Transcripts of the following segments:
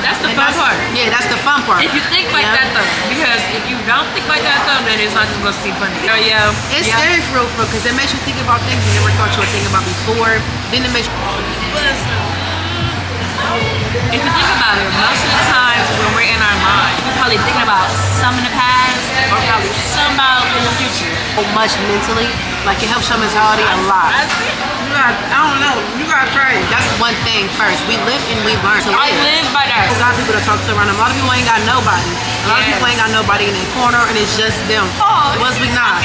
That's the fun part. Yeah, that's the fun part. If you think like that though, because if you don't think like that though, then it's not just gonna seem funny. Yeah. It's scary for real, because it makes you think about things you never thought you would think about before. Then it makes you... If you think about it, most of the times when we're in our mind, we're probably thinking about some in the past or probably some about in the future. So much mentally, like it helps your mentality a lot. I don't know, you gotta try it. That's one thing first. We live and we learn. So I live by that. A lot of people to talk to around them. A lot of people ain't got nobody. A lot of people ain't got nobody in their corner, and it's just them. Was we not?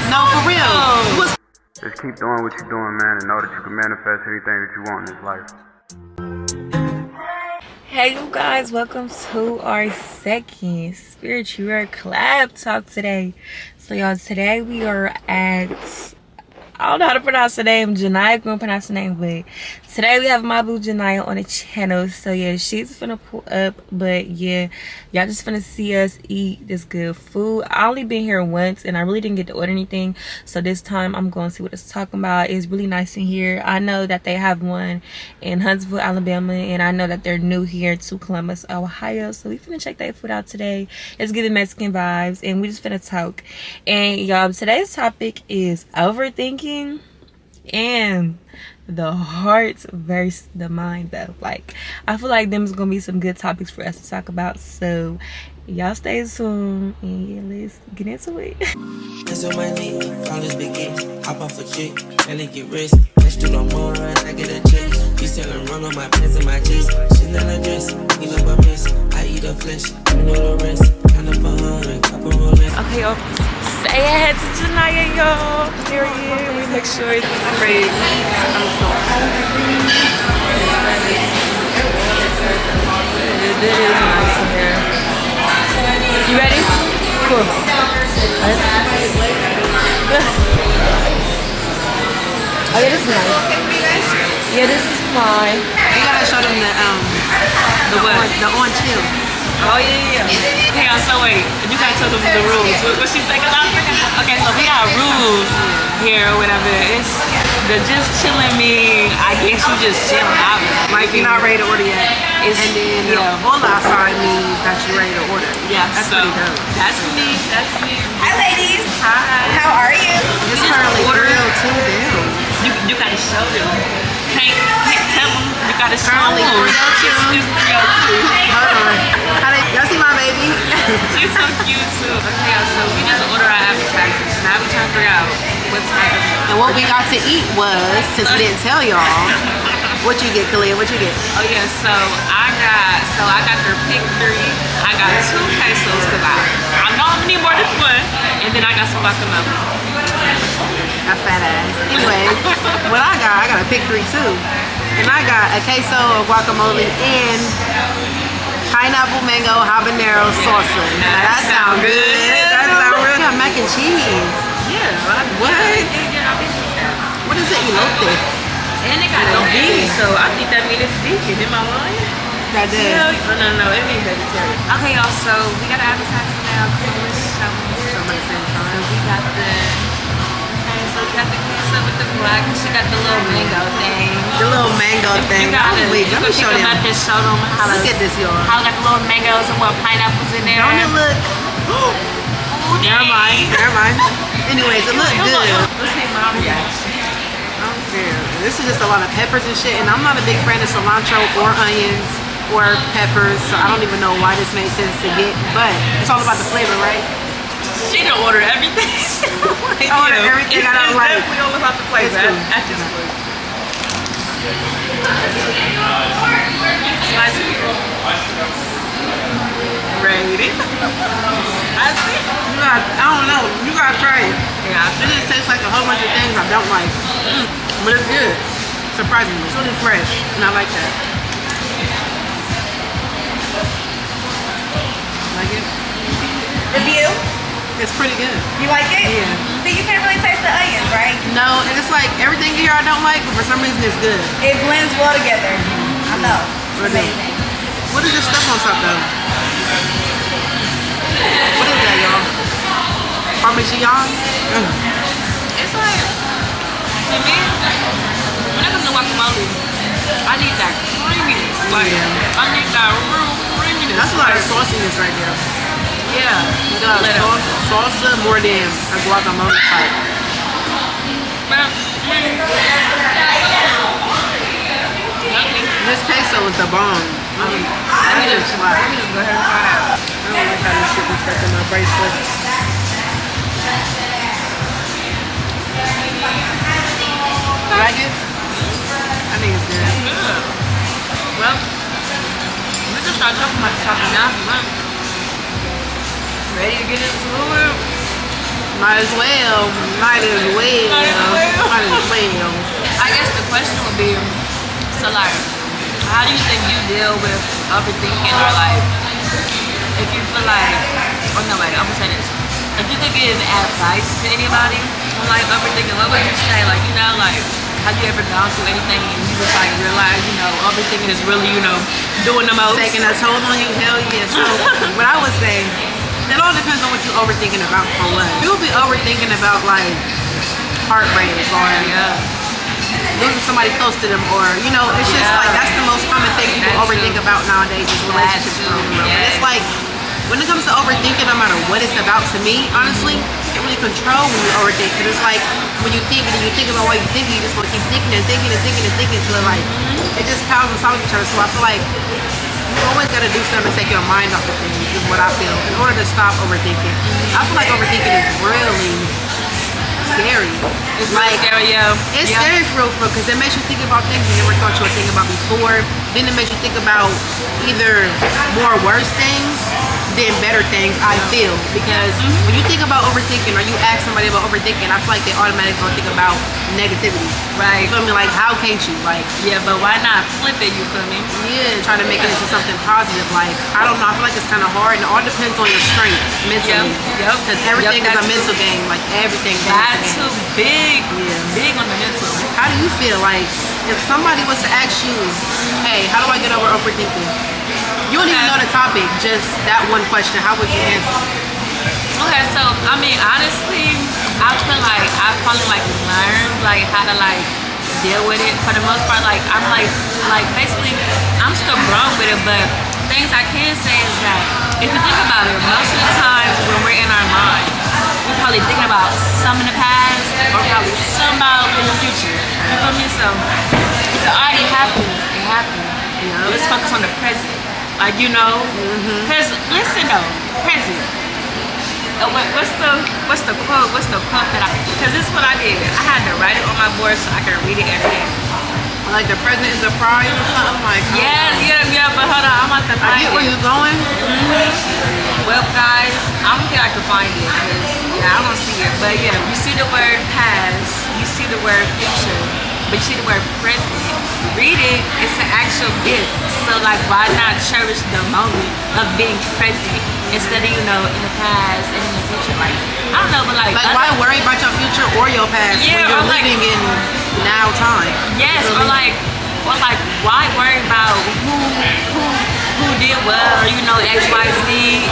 No, for real. Just keep doing what you're doing, man, and know that you can manifest anything that you want in this life. Hey you guys, welcome to our second Spiritual Rare Collab Talk today. So y'all, today we are at, I don't know how to pronounce the name, Janaya gonna pronounce the name, but today we have my boo Janaya on the channel. So yeah, she's finna pull up, but yeah, y'all just finna see us eat this good food. I only been here once and I really didn't get to order anything, so this time I'm going to see what it's talking about. It's really nice in here. I know that they have one in Huntsville, Alabama, and I know that they're new here to Columbus, Ohio, so we finna check that food out today. It's giving Mexican vibes, and we just finna talk. And y'all, today's topic is overthinking and the heart versus the mind though. Like, I feel like them is gonna be some good topics for us to talk about, so y'all stay tuned and yeah, let's get into it. That's on my knee, flawless begin. Hop off a chick, barely get rich. Let's do no more, I get a chick. You selling run on my pants and my chest. Chanel dress, you know my mess. I eat her flesh, you know the rest. Count up 100, couple rollers. Okay, y'all, say ahead to Janaya, y'all. Here he is. We make sure I'm ready to eat. I'm so hungry. It is nice in here. You ready? Cool. Oh yeah, this is nice. Yeah, this is fine. You gotta show them the what? The orange hill. Oh yeah. Hang on, so wait. You gotta tell them the rules. What she's thinking about? Okay, so we got rules here or whatever. It's the just chilling me. I guess you just chilling out. Like you're not ready to order yet. And then hola sign means that you're ready to order. Yeah, that's so pretty dope. That's me. That's me. Hi ladies. Hi. How are you? It's currently grilled too down. You gotta show them. Can't tell them. You gotta show Currently them. grilled too. Hold on. Y'all see my baby? She's so cute too. Okay, so we just order our appetizers. Now we're trying to figure out what's happening. And what we got to eat was, since we didn't tell y'all, what you get, Kalia? What you get? Oh yeah, so I got their pick 3. I got 2 quesos because I know I'm gonna need more than one, and then I got some guacamole. A fat ass. Anyways, what I got a pick 3 too, and I got a queso of guacamole and pineapple mango habanero salsa. Now that sounds good. That sounds real. Yeah, mac and cheese. Yeah. What? What is it? Elote. And it got no beef, so I think that means it's vegan. Am I lying? That does. No, it means vegetarian. Okay, y'all, so we got an appetizer now. So we got the queso with the black. She got the little mango thing. The little mango thing. Wait, let me show them. Show them how look at this, y'all. How got the little mangoes and what pineapples in there. Don't it look? Never mind. Anyways, it looks good. Let's see my reaction. This is just a lot of peppers and shit, and I'm not a big fan of cilantro or onions or peppers, so I don't even know why this makes sense to get, but it's all about the flavor, right? She done ordered everything. I ordered everything I don't like. It's definitely all about the flavor at this point. Ready? I see. I don't know. You gotta try it. Yeah. It just tastes like a whole bunch of things I don't like. But it's good. Surprisingly. It's really fresh. And I like that. Like it? Review? It's pretty good. You like it? Yeah. See, you can't really taste the onions, right? No, and it's like everything here I don't like, but for some reason it's good. It blends well together. I know. It's amazing. What is this stuff on top though? What is that, y'all? Parmesan? It's like, to me, when it comes to guacamole, I need that creaminess. Like, I need that real creaminess. That's a lot of sauciness right there. Yeah. You got salsa more than a guacamole type. But, This queso is the bomb. let me just go ahead and try that. I don't like how this shit is stuck in my bracelet. You like it? I think it's good. Good. Well, we can start talking about something now if you want. Ready to get into it? Might as well. Might as well. Might as well. I guess the question would be, so like, how do you think you deal with overthinking, or like, if you feel like, oh no wait, I'm gonna say this. If you could give advice to anybody on like overthinking, what would you say? Like, you know, like, have you ever gone through anything and you just like realize, you know, overthinking is really, you know, doing the most? Taking a toll on you, hell yeah. So, what I would say, it all depends on what you're overthinking about for what. You'll be overthinking about like heartbreak or losing somebody close to them, or you know, it's just like that's the most common thing people overthink about nowadays is relationships. It's like when it comes to overthinking, no matter what it's about, to me, honestly, you can't really control when you overthink. Because it's like when you think and you think about what you think, you just want to keep thinking and thinking and thinking and thinking until like it just piles on top of each other. So I feel like you always got to do something to take your mind off of things, is what I feel, in order to stop overthinking. I feel like overthinking is really scary. It's like scary, it's scary for real, because it makes you think about things you never thought you would think about before. Then it makes you think about either more worse things than better things, I feel. Because when you think about overthinking, or you ask somebody about overthinking, I feel like they automatically gonna think about negativity. Right. You feel me? Like, how can't you? Like, yeah, but why not flip it, you feel me? yeah, try to make it into something positive. Like, I don't know, I feel like it's kind of hard, and it all depends on your strength mentally. Yep. Because everything is a mental game. Like, everything is a That's mental too game. big on the mental. How do you feel? Like, if somebody was to ask you, hey, how do I get over overthinking? You don't even know the topic, just that one question. How would you answer? Okay, so I mean, honestly, I feel like I finally like learned like how to like deal with it. For the most part, like I'm like basically I'm still grown with it, but things I can say is that if you think about it, most of the time when we're in our mind, we're probably thinking about some in the past or probably some about in the future. You feel me? So it already happened. It happened. You know, let's focus on the present. Like, you know, because listen though, present. What's the quote? What's the quote that because this is what I did. I had to write it on my board so I could read it every day. Like the present is a prize or something? Like, yeah, but hold on, I'm about to find it. I get where you're going. Well, guys, I don't think I can find it. I don't see it. But yeah, you see the word past, you see the word future, but you see the word present. Read it, it's an actual gift. So like, why not cherish the moment of being present instead of, you know, in the past and in the future? Like, I don't know, but like why worry about your future or your past when you're living in now time? Yes, or like why worry about who did well, or you know, X, Y, Z,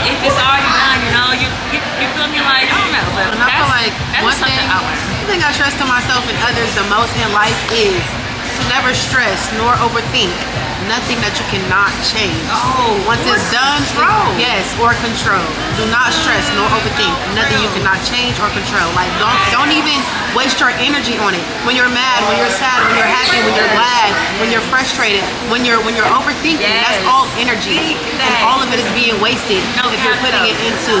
if it's already done, you know, you feel me? Like, I don't know, but and I feel like one thing I stress to myself and others the most in life is to never stress nor overthink nothing that you cannot change. Once it's done, yes, or control. Do not stress nor overthink nothing you cannot change or control. Like, don't even waste your energy on it. When you're mad, when you're sad, when you're happy, when you're glad, when you're frustrated, when you're overthinking, that's all energy, and all of it is being wasted if you're putting it into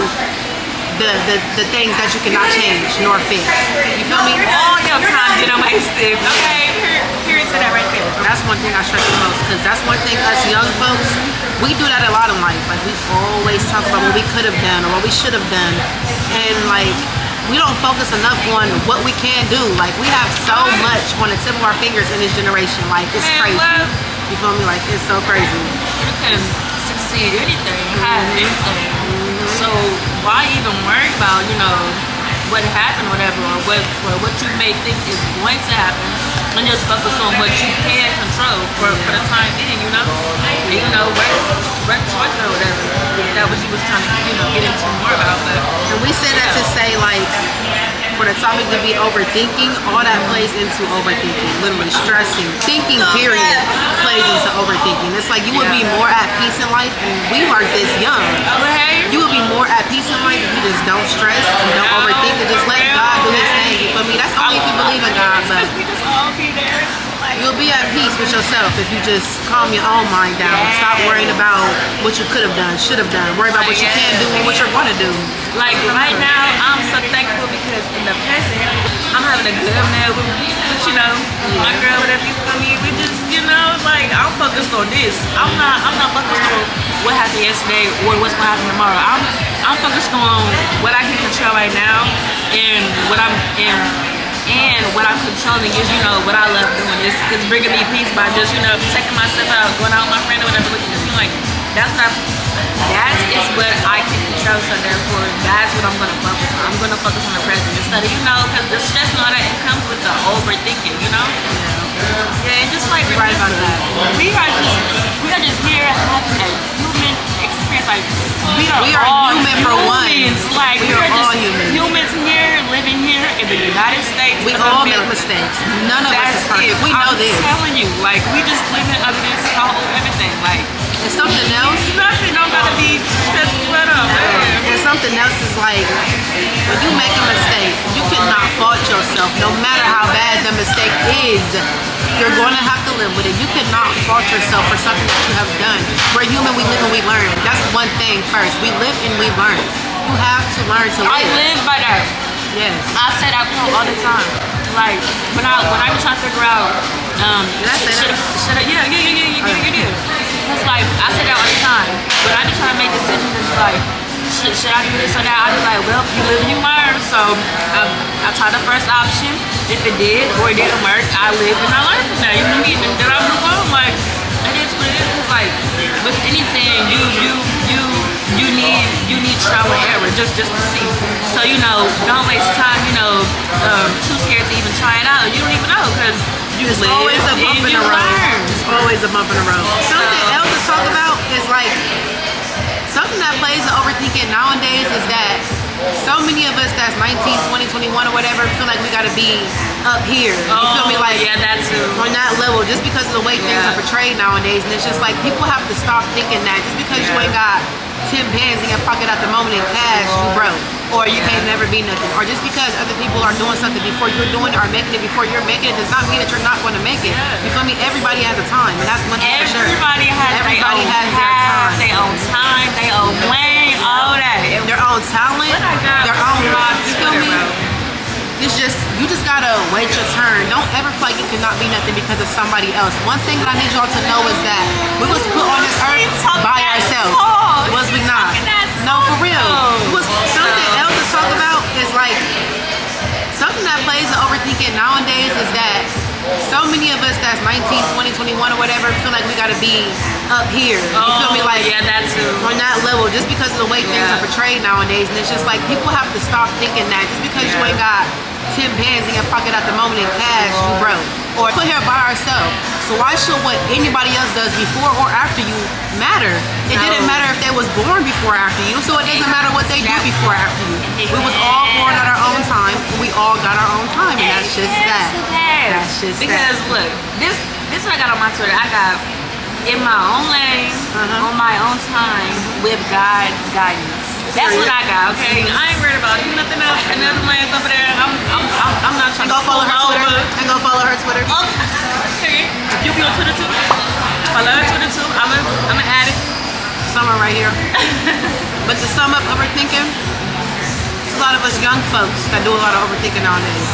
the things that you cannot change nor fix. You feel me? All your time getting wasted. Okay, period to that right there. That's one thing I stress the most, because that's one thing us young folks, we do that a lot in life. Like, we always talk about what we could have done or what we should have done, and like, we don't focus enough on what we can do. Like, we have so much on the tip of our fingers in this generation. Like, it's crazy. You feel me? Like, it's so crazy. You can succeed anything, have anything. So why even worry about, you know, what happened, whatever, or what you may think is going to happen, and just focus on what you can control for the time being, you know? And, you know, work towards it or whatever. That was you was trying to, you know, get into more about. But and we said that to say, like, for the topic to be overthinking, all that plays into overthinking. Literally stressing, thinking period plays into overthinking. It's like you would be more at peace in life, and we learned this young. You would be more at peace in life if you just don't stress and don't overthink and just let God do his thing. You feel me? That's only if you believe in God, but you'll be at peace with yourself if you just calm your own mind down. Stop worrying about what you could have done, should have done. Worry about what you can do and what you're going to do. Like right now, I'm so thankful because in the present, I'm having a good man with, you know, my girl, whatever you feel me. We just, you know, like I'm focused on this. I'm not focused on what happened yesterday or what's gonna happen tomorrow. I'm focused on what I can control right now and what I'm controlling is, you know, what I love doing. It's bringing me peace by just, you know, taking myself out, going out with my friend or whatever. Like that is what I can control. So therefore, that's what I'm gonna focus on. I'm gonna focus on the present instead of, you know, because the stress and all that, it comes with the overthinking, you know. Yeah, and just like You're right about that. we are just here having a human experience. Like we are all human for one. Like we are all humans here, living here in the United States. We all make mistakes. None of us is perfect. We know this. I'm telling you, like we just living up this whole everything. Like and something else. Nothing don't gotta be stressful up. And something else is like when you make a mistake, you cannot fault yourself. No matter how bad the mistake is, you're going to have to live with it. You cannot fault yourself for something that you have done. We're human. We live and we learn. That's one thing first. We live and we learn. You have to learn to live. I live by that. Yes. I say that quote all the time. Like when I was trying to figure out, should I? Yeah. It's like I say that all the time. When I be trying to make decisions, it's like, should I do this or that? I be like, well, you live and you learn. So I tried the first option. If it did or it didn't work, I lived and I learned from that. You know what I mean? And then I move on. Like it is what it is. It's like with anything, you need trial and error just to see. So you know, don't waste time. You know, too scared to even try it out. You don't even know because you It's live always a bump and in you the road. learn. It's always a bump in the road. Something else to talk about is like something that plays in overthinking nowadays is that so many of us that's 19, 20, 21 or whatever feel like we gotta be up here. You feel me? Like yeah, that too. on that level just because of the way things are portrayed nowadays. And it's just like people have to stop thinking that just because you ain't got 10 bands in your pocket at the moment in cash, you broke. Or you can't never be nothing. Or just because other people are doing something before you're doing it or making it before you're making it does not mean that you're not going to make it. You feel me? Everybody has a time, and that's one thing for sure. Everybody has their own time, their own lane, all that. Their own talent, their own life. You feel me? It's just, you just gotta wait your turn. Don't ever feel like you cannot be nothing because of somebody else. One thing that I need y'all to know is that we was put on this earth by ourselves. Was we not? No, for real. Something else to talk about is like, something that plays in overthinking nowadays is that so many of us that's 19, 20, 21 or whatever feel like we gotta be up here. You feel me? Like yeah, that too. On that level, just because of the way things are portrayed nowadays. And it's just like people have to stop thinking that just because you ain't got 10 bands in your pocket at the moment in cash, you broke. Or put here by ourselves. So why should what anybody else does before or after you matter? It didn't matter if they was born before or after you, so it doesn't matter what they do before or after you. We was all born at our own time, and we all got our own time, and that's just that. That's just because look, this what I got on my Twitter. I got in my own lane, on my own time, with God's guidance. That's what I got, okay? I ain't worried about nothing else. Another lane's over there. I'm not trying to follow her Twitter. And go follow her Twitter. Okay. You be on Twitter too? Follow her Twitter too. I'm an addict. Summer right here. But to sum up overthinking, it's a lot of us young folks that do a lot of overthinking nowadays.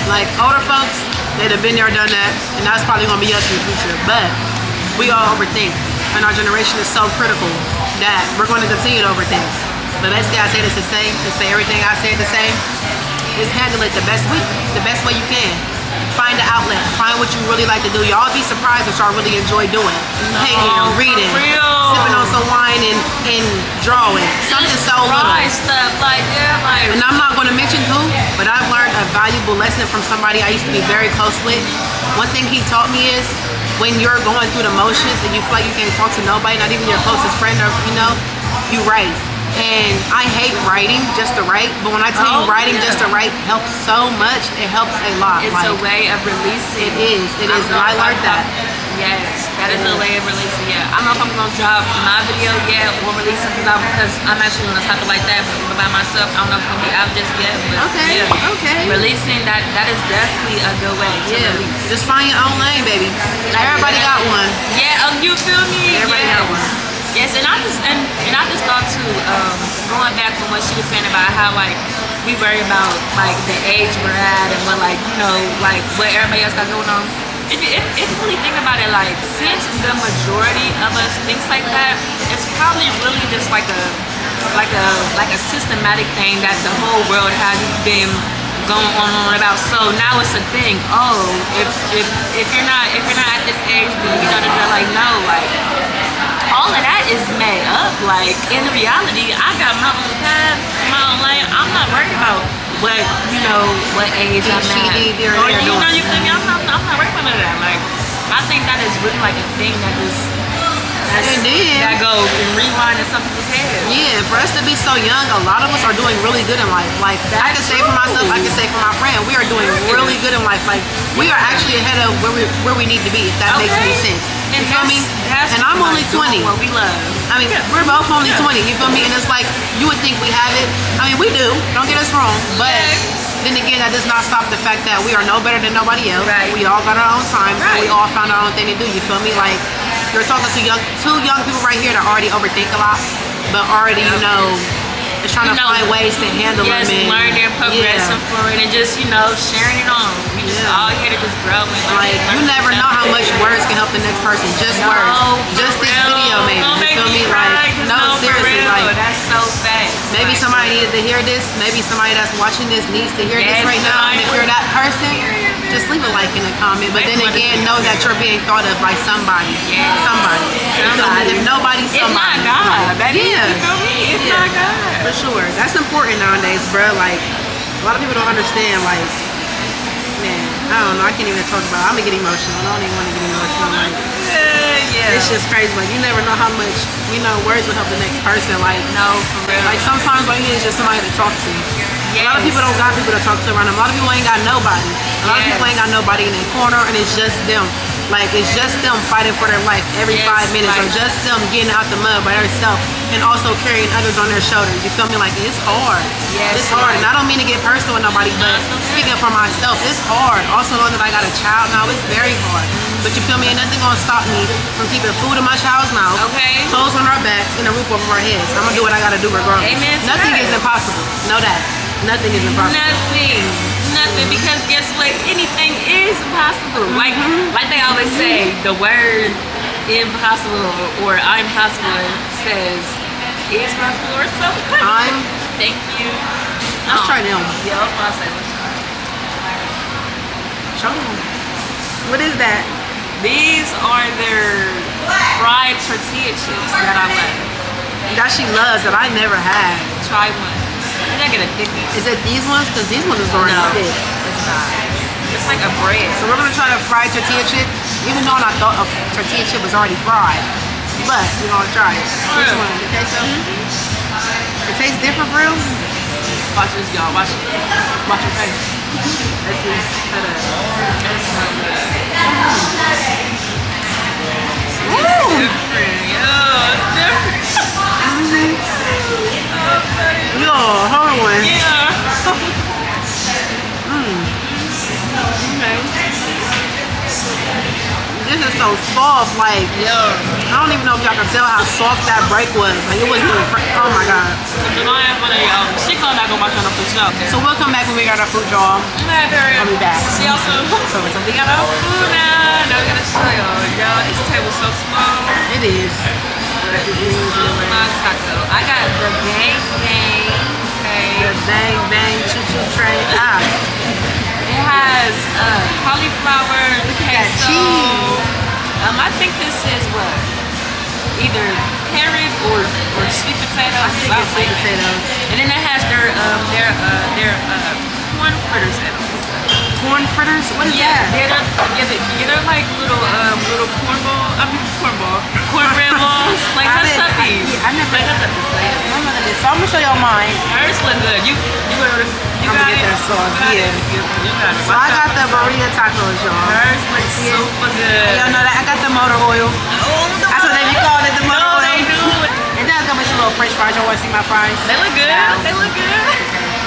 Like older folks, they'd have been there, done that, and that's probably gonna be us in the future. But we all overthink, and our generation is so critical that we're going to continue to overthink. But basically, I say this to say everything I said to say is handle it the best way you can. Find an outlet. Find what you really like to do. Y'all be surprised what y'all really enjoy doing. Painting, reading, sipping on some wine, and drawing. Something so little. Stuff like and I'm not going to mention who, but I've learned a valuable lesson from somebody I used to be very close with. One thing he taught me is when you're going through the motions and you feel like you can't talk to nobody, not even your closest friend, or you write. And I hate writing just to write, but when I tell you writing just to write helps so much, it helps a lot. It's a way of releasing. It is. And I learned that. Yes, that is a way of releasing. Yeah, I don't know if I'm gonna drop my video yet or release it because I'm actually gonna talk like that by myself. I don't know if it's gonna be out just yet. But Okay. Releasing that is definitely a good way to release. Just find your own lane, baby. Everybody got one. Yeah, you feel me? Everybody got one. Yes, and I just thought too, going back from what she was saying about how like we worry about like the age we're at and what like like what everybody else got going on. If you really think about it, like since the majority of us thinks like that, it's probably really just like a systematic thing that the whole world has been going on about. So now it's a thing. Oh, if you're not at this age, then they're like no, like all of that is made up. Like in reality, I got my own path, my own lane. I'm not worried about what age I'm at. Or you feel me? I'm not worried about none of that. Like I think that is really like a thing that go and rewind in some people's heads. Yeah, for us to be so young, a lot of us are doing really good in life. Like I can say for myself, I can say for my friend, we are doing really good in life. Like we are actually ahead of where we need to be, if that makes any sense. You feel me? And I'm only 20. What we love. I mean, we're both only 20, you feel me? And it's like, you would think we have it. I mean, we do. Don't get us wrong. But then again, that does not stop the fact that we are no better than nobody else. Right. We all got our own time. And we all found our own thing to do, you feel me? Like, you're talking to two young people right here that already overthink a lot, but already, is trying to find ways to handle it, man. Yes, learning and progressing for it and just, sharing it on. We just all here to just grow. Like, you never know how much words can help the next person. Just words. Just this video, maybe. You feel me? Like, no, seriously. Like, that's so fast. Maybe somebody needed to hear this. Maybe somebody that's watching this needs to hear this right now. And if you're that person, just leave a like in the comment. But then again, know that you're being thought of by somebody. Somebody. If nobody's somebody. It's not God. Yeah. You feel me? It's not God. For sure. That's important nowadays, bro. Like, a lot of people don't understand, like, man, I don't know. I can't even talk about it. I'm going to get emotional. I don't even want to get emotional. Like, it's just crazy. Like, you never know how much, words will help the next person. Like, no, for real. Like, sometimes all you need is just somebody to talk to. A lot of people don't got people to talk to around them. A lot of people ain't got nobody. A lot of people ain't got nobody in their corner, and it's just them. Like, it's just them fighting for their life every 5 minutes, or just them getting out the mud by themselves, and also carrying others on their shoulders. You feel me? Like, it's hard. It's hard. And I don't mean to get personal with nobody, but speaking for myself, it's hard. Also knowing that I got a child now, it's very hard. But you feel me? Ain't nothing gonna stop me from keeping food in my child's mouth, clothes on our backs, and a roof over our heads. I'm gonna do what I gotta do regardless. Amen. Nothing is impossible. Know that. Nothing is impossible. Nothing, because guess what? Anything is possible. Like they always say, the word impossible or I'm possible says is possible or something. Thank you. Let's try them. Yeah, I'll say let's try. Show them. What is that? These are their fried tortilla chips that I love. That she loves that I never had. Try one. I think I get a thick one. Is it these ones? Because these ones is already thick. It's not. It's like a bread. So we're gonna try the fried tortilla chip, even though I thought a tortilla chip was already fried. But we're gonna try it. Which one? The queso? It tastes different, for real? Watch this, y'all. Watch it. Watch your face. Let's see. Hold up. It's so good. Different. Yo, hold on. Yeah. This is so soft, like, I don't even know if y'all can tell how soft that break was. Like, it wasn't even, oh my God. So we'll come back when we got our food, y'all. I'll be back. See y'all soon. So we got our food now. Now we gotta show y'all. Y'all, this table's so small. It is. My taco. I got the bang bang. Okay. The bang bang choo choo tray. It has cauliflower, queso. Cheese. I think this is what? Either carrot or sweet potatoes. I think it's sweet potatoes. And then it has their corn fritters in them. Corn fritters? What is that? They're like little cornbread balls, like hush puppies. I never. My mother did so show y'all mine. Hers look good. You got it. That sauce. Yeah. You got it. So I got the burrito tacos, y'all. Hers looks super good. Y'all know that I got the motor oil. That's what they be calling it, the motor oil. They do. It does come with some little French fries. Y'all want to see my fries? They look good. Yeah. They look good.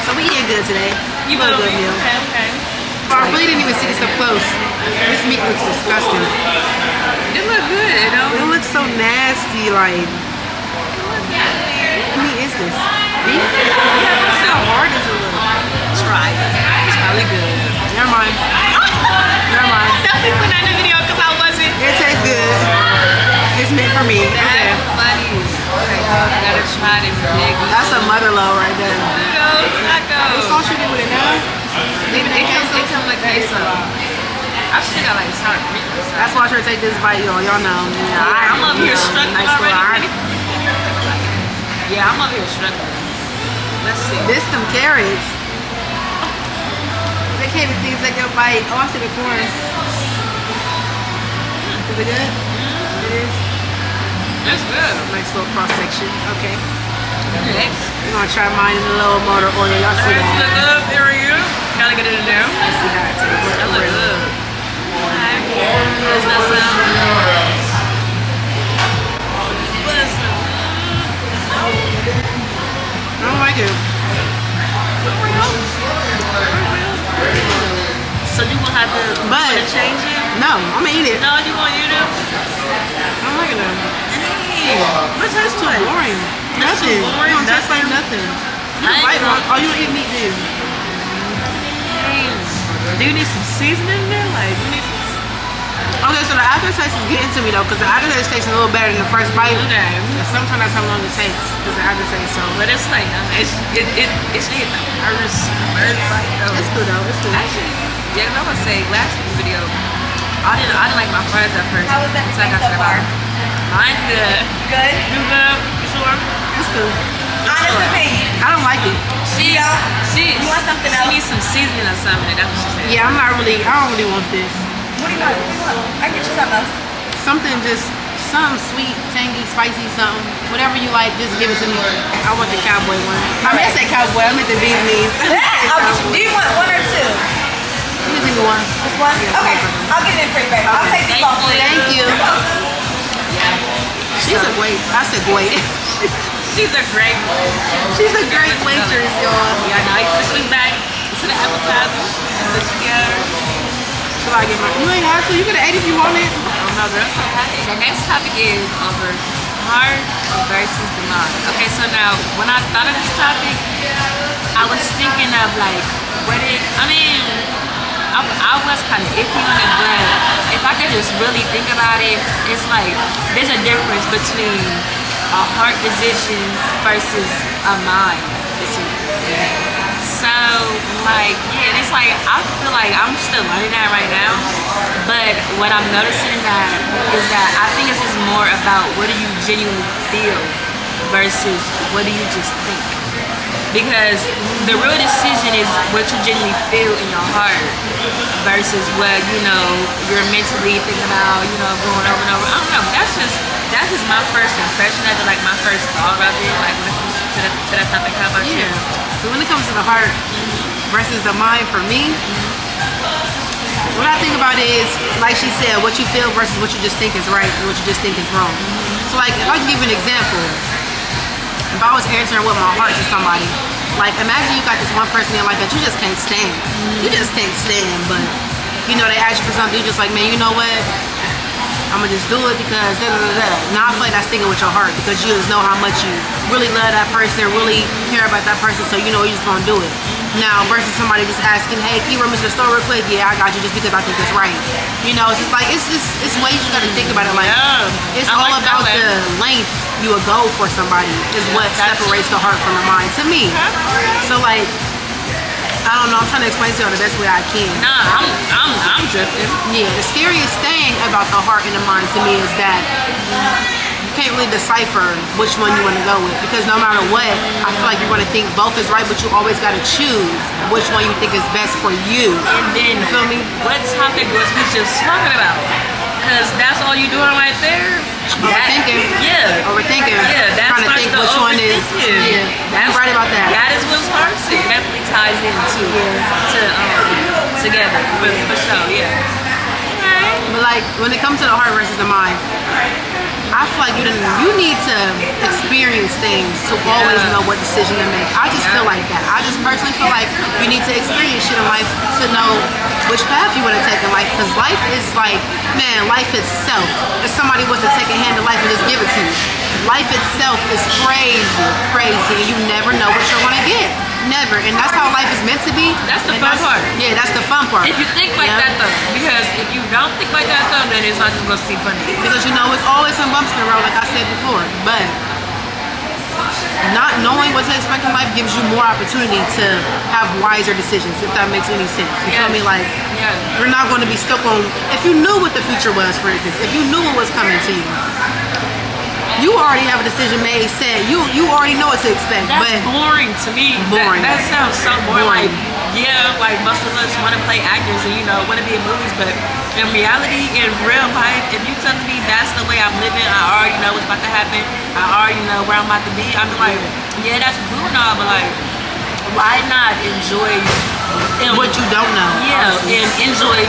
So we eating good today. You a will good be. meal. Okay. But I really didn't even see this up close. This meat looks disgusting. It look good, you know? It looks so nasty, like. What meat is this? Beef? How hard does it look? Try it. It's probably good. Never mind. Never mind. Definitely put that in the video because I wasn't. It tastes good. It's meant for me. Okay. That's funny. Okay, I gotta try this big. That's a mother low right there. What Tacos. sauce you did with it now? They come like queso. I should got like sour cream. That's why I should take this bite, y'all. Y'all know. Yeah, I'm up here struggling nice little already. iron. Yeah, I'm up here struggling. Let's see. This them carrots. They can't even things like your bite. Oh, I see the corn. Is it good? It is. That's good. Nice little cross section. Okay. Next. We're gonna try mine in a little motor oil. Y'all see Look that? up, there you go. Gotta get it in there. Let's see how it tastes. That looks good. What's that sound? I don't like it. So you will have to change it? No, I'm gonna eat it. No, you want you to? I don't like it though. What tastes Too boring. That's Nothing. too boring. It don't taste like nothing. You can bite one. Oh, you don't eat meat, do you? Do you need some seasoning in there? Like, you need some... Okay, so the aftertaste is getting to me though, because the aftertaste tastes a little better than the first bite. Okay. And sometimes that's how long it takes, because the aftertaste. So, But it's like, it's hitting the first bite though. it's good though. It's good. Actually, yeah, I would say last video, I didn't like my fries at first. How was that until I got so to the far? bottom. Mine's good. Good? You good? You sure? It's good. Honest opinion. I don't like it. She You want something else? She needs some seasoning or something. That's what she said. Yeah, I don't really want this. What do you want? I can get you something else. Something just, something sweet, tangy, spicy, something. Whatever you like, just give it to me. I want the cowboy one. I mean, I said cowboy, I meant the bee's knees. Do you want one or two? Just give me one. Just one? Okay. I'll get it in for you, baby. I'll take these off for you. Thank you. She's a great, I said great. She's a great one. She's a great waitress, y'all. Yeah, now you can swing back to the appetizers and put together. Should I get my, you ain't have to, you could have ate if you wanted. Oh no, girl, it's okay. The next topic is over heart versus the mind. Okay, so now when I thought of this topic, I was thinking of like, I was kind of iffy on it, but if I could just really think about it, it's like there's a difference between a heart decision versus a mind decision. So, like, yeah, it's like, I feel like I'm still learning that right now, but what I'm noticing is that I think it's just more about what do you genuinely feel versus what do you just think. Because the real decision is what you genuinely feel in your heart versus what, you're mentally thinking about, going over and over. I don't know, that's just my first impression of it, like my first thought of it, like when it comes to that topic. How about you? So when it comes to the heart versus the mind for me, what I think about is, like she said, what you feel versus what you just think is right and what you just think is wrong. So like, if I can give you an example, if I was answering with my heart to somebody, like imagine you got this one person in your life that you just can't stand. You just can't stand, but they ask you for something, you're just like, man, you know what? I'm gonna just do it because da-da-da-da. Now I feel like that's thinking with your heart because you just know how much you really love that person, really care about that person, so you're just gonna do it. Now versus somebody just asking, hey, can you run me to the store real quick? Yeah, I got you, just because I think it's right. It's just like it's ways you gotta think about it. Like it's all about the length you would go for somebody is what separates the heart from the mind to me. So like, I don't know, I'm trying to explain to you the best way I can. Nah, I'm drifting. Yeah, the scariest thing about the heart and the mind to me is that you can't really decipher which one you want to go with, because no matter what, I feel like you're going to think both is right, but you always got to choose which one you think is best for you. And then, you feel me? What topic was we just talking about? Because that's all you doing right there. Overthinking. Yeah. Overthinking. Yeah, that's trying to think which one is perspective. Yeah, That's you're right about that. That is what's hard to definitely ties into together for sure. Yeah. But like when it comes to the heart versus the mind, I feel like you need to experience things to always know what decision to make. I just feel like that. I just personally feel like you need to experience shit in life to know which path you want to take in life. Because life is like, man, life itself. If somebody was to take a hand of life and just give it to you, life itself is crazy, and you never know what you're gonna get. Never. And that's how life is meant to be. That's the fun part. Yeah, that's the fun part. If you think like that though, because if you don't think like that though, then it's not just gonna seem funny. Because you know it's always some bumps in the road, like I said before. But not knowing what to expect in life gives you more opportunity to have wiser decisions, if that makes any sense. You feel me? Like you're not going to be stuck on. If you knew what the future was, for instance, if you knew what was coming to you, you already have a decision made, set. You already know what to expect. That's but boring to me. Boring. That sounds so boring. Like most of us want to play actors and want to be in movies, but in reality, in real life, if you telling me that's the way I'm living, I already know what's about to happen. I already know where I'm about to be. I'm like, yeah, that's cool and all, but like, why not enjoy what you don't know? Yeah, and enjoy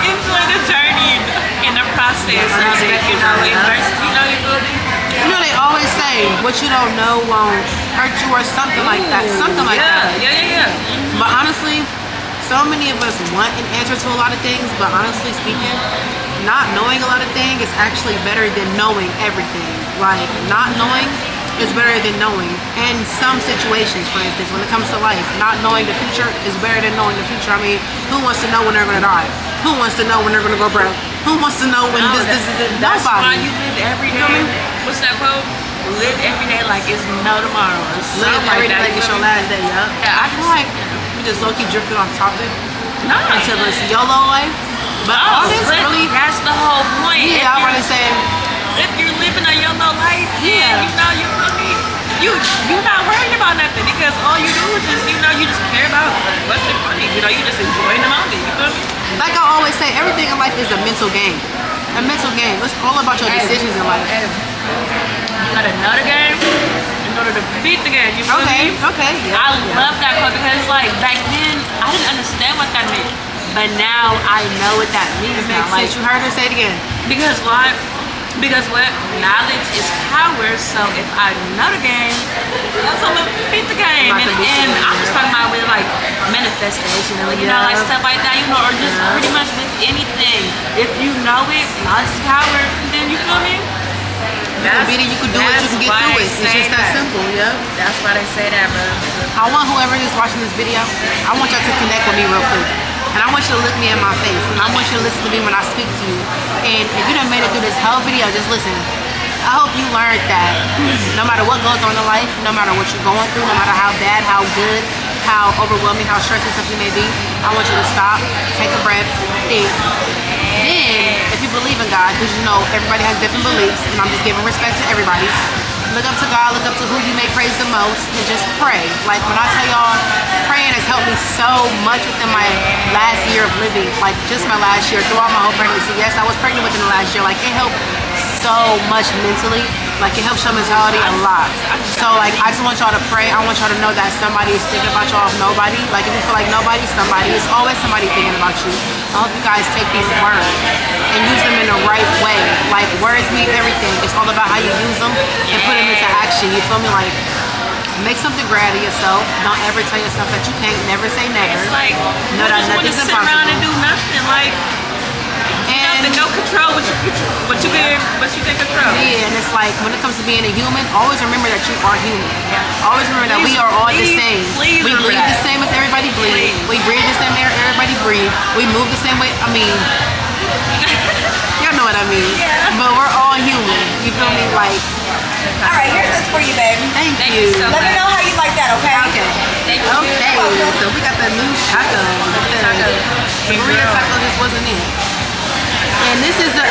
enjoy the journey and the process of it, adversity, you feel me? You know they always say what you don't know won't hurt you or something like that. Something like that. Yeah. But honestly, so many of us want an answer to a lot of things, but honestly speaking, not knowing a lot of things is actually better than knowing everything. Like, not knowing is better than knowing. In some situations, for instance, when it comes to life, not knowing the future is better than knowing the future. I mean, who wants to know when they're going to die? Who wants to know when they're going to go broke? Who wants to know when this is That's why nobody? you live every day. What's that quote? Live every day like it's no tomorrow. Live every day like it's your last day, yeah. I feel like we just low-key drifted off topic into this YOLO life. But all this really... That's the whole point. Yeah, I want to say... If you're living a YOLO life, you're not worrying about nothing because all you do is just, you just care about what's in front of you. You just enjoying the moment, you feel me? Like I always say, everything in life is a mental game. A mental game. It's all about your decisions in life. You gotta know the game in order to beat the game, you feel me? Okay. I love that quote because like back then, I didn't understand what that meant. But now I know what that means. It makes sense. You heard her say it again. Because what? Because what? Knowledge is power. So if I know the game, that's how I'm gonna beat the game. And I'm just talking about with like manifestation and like stuff like that, or just pretty much with anything. If you know it, knowledge is power, then you feel me? You can beat it, you can do it, you can get through it. It's just that simple, yeah. That's why they say that, bro. I want whoever is watching this video, I want y'all to connect with me real quick. And I want you to look me in my face. And I want you to listen to me when I speak to you. And if you done made it through this whole video, just listen. I hope you learned that no matter what goes on in life, no matter what you're going through, no matter how bad, how good, how overwhelming, how stressful something may be, I want you to stop, take a breath, think. Then, if you believe in God, because everybody has different beliefs, and I'm just giving respect to everybody, look up to God, look up to who you may praise the most, and just pray. Like when I tell y'all, praying has helped me so much within my last year of living, like just my last year, throughout my whole pregnancy. Yes, I was pregnant within the last year. Like it helped so much mentally. Like it helps your mentality a lot. So like I just want y'all to pray. I want y'all to know that somebody is thinking about y'all. If nobody, like if you feel like nobody, somebody. It's always somebody thinking about you. I hope you guys take these words and use them in the right way. Like words mean everything. It's all about how you use them and put them into action. You feel me? Like make something great out of yourself. Don't ever tell yourself that you can't. Never say never. It's like know that nothing's impossible. Sit around and do nothing. Like no control what you can control. Yeah, and it's like when it comes to being a human, always remember that you are human. Always remember that we are all the same. We bleed the same as everybody bleeds. We breathe the same air everybody breathes. We move the same way. I mean, y'all know what I mean. Yeah. But we're all human. You feel me? Like. All right, here's this for you, baby. Thank you. So let me know how you like that, okay? Okay. Thank you. Okay. So we got the new taco. The burrito taco just wasn't in. And this is the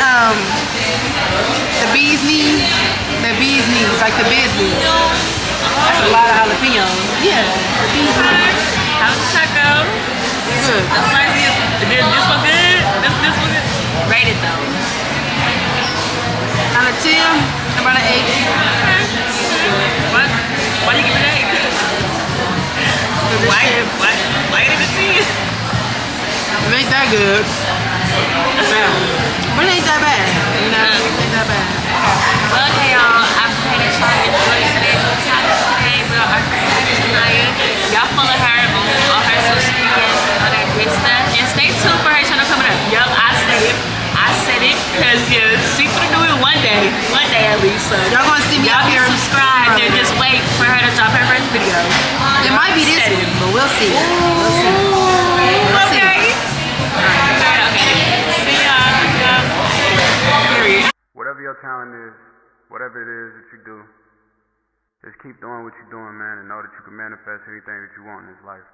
bee's knees. The bee's knees, like the bee's knees. That's a lot of jalapenos. Yeah, the bee's knees. How's the taco? Good. That's nice. This one good? This one good? Rate it though. Out of 10, I'm about an 8. What? Why do you give it an 8? Why ain't it a 10? It ain't that good. Yeah. But it ain't that bad. You know, it ain't that bad. Well, okay, y'all. I pray that y'all enjoyed today's topic today. We're on our friend tonight. Y'all follow her on her social media and all that good stuff. And stay tuned for her channel coming up. Yup, I said it because she's gonna do it one day at least. So Y'all gonna see me y'all up can here. subscribe and just wait for her to drop her first video. It might be this one, but we'll see. We'll see. We'll see. Okay. See y'all. Period. Whatever your talent is, whatever it is that you do, just keep doing what you're doing, man, and know that you can manifest anything that you want in this life.